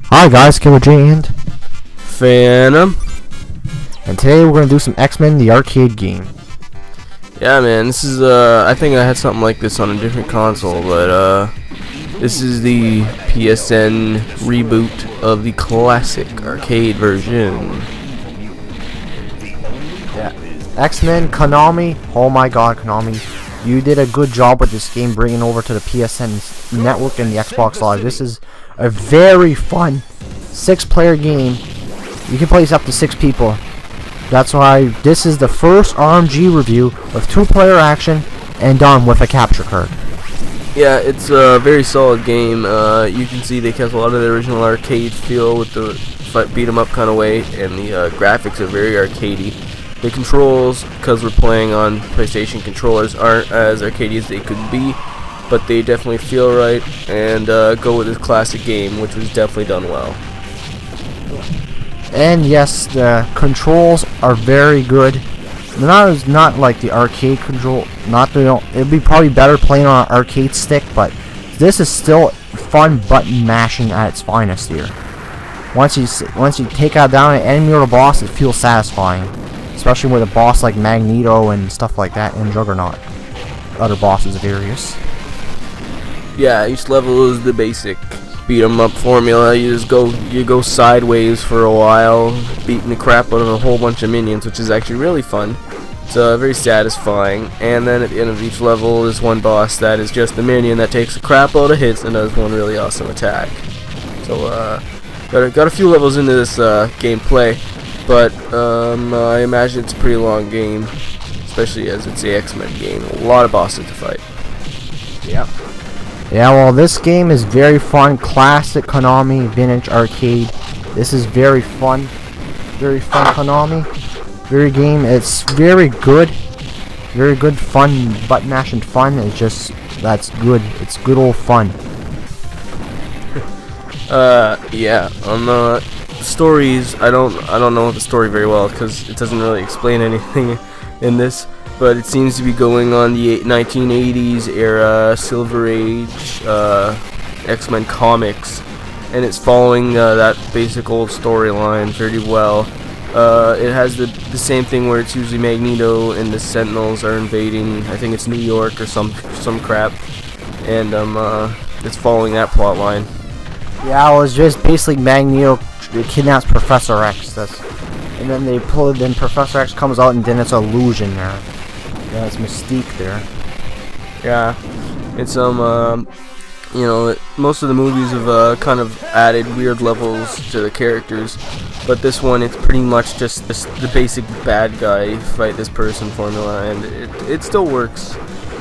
Hi guys, Killer J and Phantom. and today we're gonna do some X-Men the arcade game. Yeah, man, this is I think I had something like this on a different console, but this is the PSN reboot of the classic arcade version. Yeah, X-Men Konami. Oh my God, Konami, you did a good job with this game, bringing over to the PSN network and the Xbox Live. This is a very fun 6-player game. You can play this up to 6 people. That's why this is the first RMG review with 2-player action and done with a capture card. Yeah, it's a very solid game. You can see they kept a lot of the original arcade feel with the beat 'em up kind of way, and the graphics are very arcadey. The controls, because we're playing on PlayStation controllers, aren't as arcadey as they could be, but they definitely feel right and go with this classic game, which was definitely done well. And yes, the controls are very good. They're not like the arcade control. It'd be probably better playing on an arcade stick, but this is still fun button mashing at its finest here. Once you take out down an enemy or a boss, it feels satisfying, especially with a boss like Magneto and stuff like that, and Juggernaut. Other bosses various. Yeah, each level is the basic beat 'em up formula. You go sideways for a while, beating the crap out of a whole bunch of minions, which is actually really fun. It's very satisfying. And then at the end of each level is one boss that is just a minion that takes a crap load of hits and does one really awesome attack. So got a few levels into this gameplay, but I imagine it's a pretty long game, especially as it's the X-Men game. A lot of bosses to fight. Yep. Yeah, well, this game is very fun. Classic Konami vintage arcade. This is very fun. Very fun Konami. It's very good. Very good fun, button mashing fun. That's good. It's good old fun. Yeah. On the stories, I don't know the story very well because it doesn't really explain anything in this. But it seems to be going on the 1980s era, Silver Age, X-Men comics, and it's following that basic old storyline pretty well. It has the same thing where it's usually Magneto and the Sentinels are invading. I think it's New York or some crap, and it's following that plot line. Yeah, well, it's just basically Magneto kidnaps Professor X. And then then Professor X comes out, and then it's illusion there. Yeah, it's Mystique there. Yeah, it's most of the movies have kind of added weird levels to the characters, but this one, it's pretty much just the basic bad guy fight this person formula, and it still works.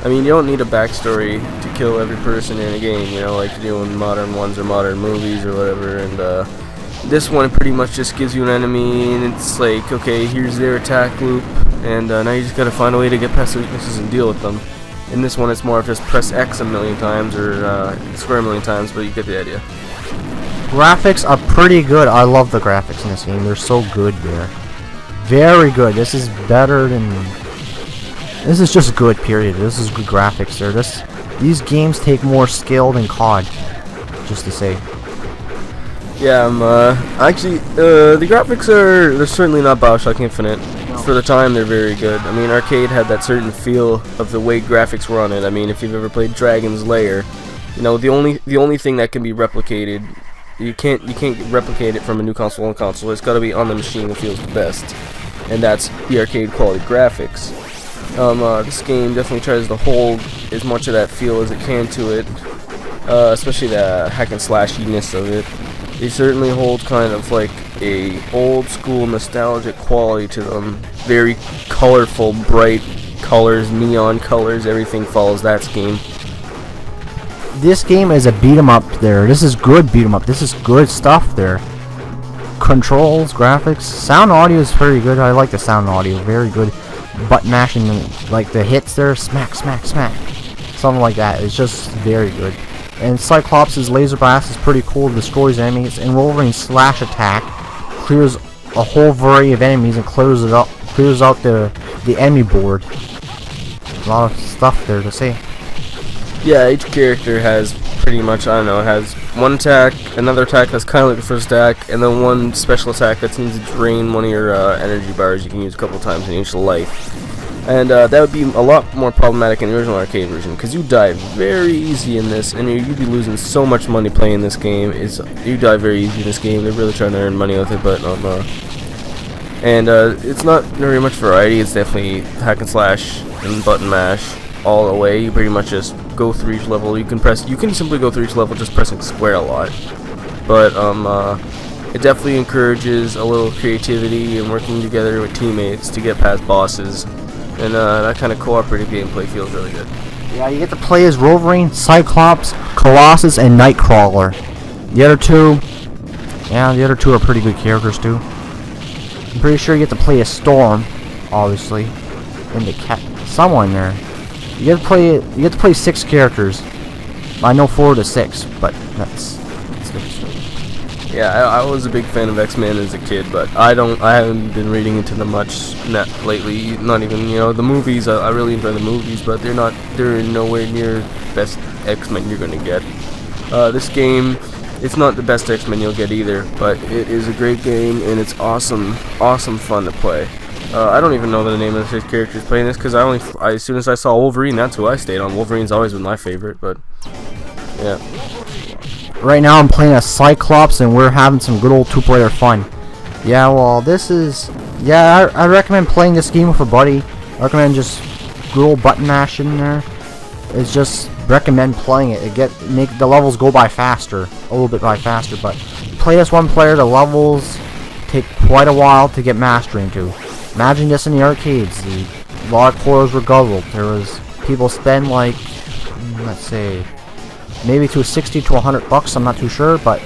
I mean, you don't need a backstory to kill every person in a game, like you do in modern ones or modern movies or whatever, and this one pretty much just gives you an enemy, and it's like, okay, here's their attack loop, and now you just gotta find a way to get past the weaknesses and deal with them. In this one, it's more of just press X a million times or square a million times, but you get the idea. Graphics are pretty good. I love the graphics in this game. They're so good there. Very good. This is just good, period. This is good graphics there. These games take more skill than COD, just to say. Yeah, actually, the graphics they're certainly not BioShock Infinite. For the time, they're very good. I mean, arcade had that certain feel of the way graphics were on it. I mean, if you've ever played Dragon's Lair, the only thing that can be replicated, you can't replicate it from a new console on console. It's got to be on the machine that feels the best, and that's the arcade quality graphics. This game definitely tries to hold as much of that feel as it can to it, especially the hack and slashiness of it. They certainly hold kind of like a old school nostalgic quality to them. Very colorful, bright colors, neon colors, everything follows that scheme. This game is a beat 'em up there. This is good beat 'em up. This is good stuff there. Controls, graphics, sound audio is pretty good. I like the sound audio, very good. Button mashing, like the hits there, smack, smack, smack. Something like that. It's just very good. And Cyclops' laser blast is pretty cool, destroys enemies, and Wolverine's slash attack clears a whole variety of enemies and clears out the enemy board. A lot of stuff there to say. Yeah, each character has pretty much, I don't know, it has one attack, another attack that's kind of like the first attack, and then one special attack that seems to drain one of your energy bars you can use a couple times in each life. And that would be a lot more problematic in the original arcade version, because you die very easy in this, and you'd be losing so much money playing this game. You die very easy in this game. They're really trying to earn money with it, but it's not very much variety. It's definitely hack and slash and button mash all the way. You pretty much just go through each level. You can simply go through each level just pressing square a lot, but it definitely encourages a little creativity and working together with teammates to get past bosses. And that kind of cooperative gameplay feels really good. Yeah, you get to play as Wolverine, Cyclops, Colossus, and Nightcrawler. The other two are pretty good characters too. I'm pretty sure you get to play as Storm, obviously, and the cat. Someone there. You get to play 6 characters. I know 4 to 6, but that's good. Yeah, I was a big fan of X-Men as a kid, but I haven't been reading into them much lately. Not even, the movies. I really enjoy the movies, but they're nowhere near the best X-Men you're gonna get. This game, it's not the best X-Men you'll get either, but it is a great game and it's awesome fun to play. I don't even know the name of the 6 characters playing this, because as soon as I saw Wolverine, that's who I stayed on. Wolverine's always been my favorite, but yeah. Right now I'm playing as Cyclops and we're having some good old 2-player fun. Yeah, well, I recommend playing this game with a buddy. I recommend just good old button mash in there. It's just recommend playing it. Make the levels go by faster, a little bit faster. But play as 1 player, the levels take quite a while to get mastery into. Imagine this in the arcades. A lot of quarters were guzzled. There was people spend like, let's say, maybe to 60 to 100 bucks, I'm not too sure, but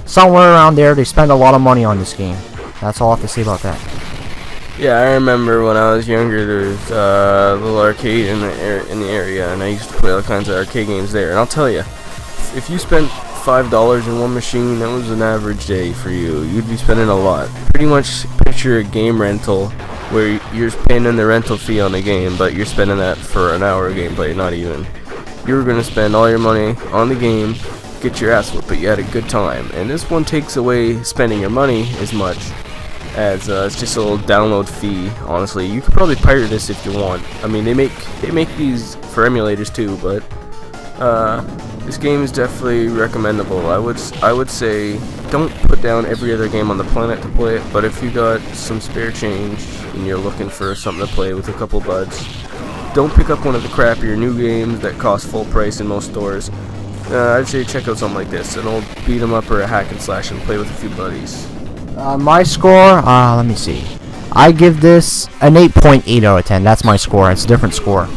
somewhere around there they spend a lot of money on this game. That's all I have to say about that. Yeah, I remember when I was younger, there was a little arcade in the area, and I used to play all kinds of arcade games there. And I'll tell you, if you spent $5 in one machine, that was an average day for you. You'd be spending a lot. Pretty much picture a game rental where you're paying in the rental fee on the game, but you're spending that for an hour of gameplay, not even. You were going to spend all your money on the game, get your ass whooped, but you had a good time. And this one takes away spending your money as much as it's just a little download fee. Honestly, you could probably pirate this if you want. I mean, they make these for emulators too, but this game is definitely recommendable. I would say don't put down every other game on the planet to play it, but if you got some spare change and you're looking for something to play with a couple buds, don't pick up one of the crappier new games that cost full price in most stores. I'd say check out something like this, an old beat 'em up or a hack and slash, and play with a few buddies. My score, let me see. I give this an 8.8 out of 10. That's my score. It's a different score.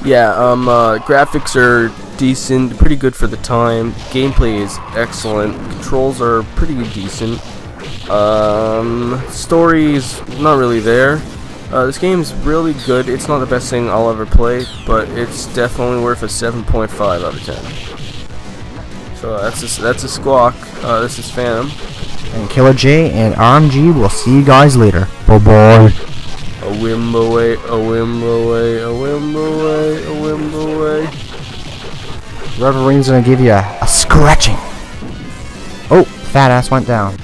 Yeah, graphics are decent, pretty good for the time. Gameplay is excellent. Controls are pretty decent. Story is not really there. This game's really good. It's not the best thing I'll ever play, but it's definitely worth a 7.5 out of 10. So that's a squawk. This is Phantom. And Killer J and RMG, we'll see you guys later. Bye-bye. A whim away, a whim away, a whim away, a whim away. Wolverine's gonna give you a scratching. Oh, fat ass went down.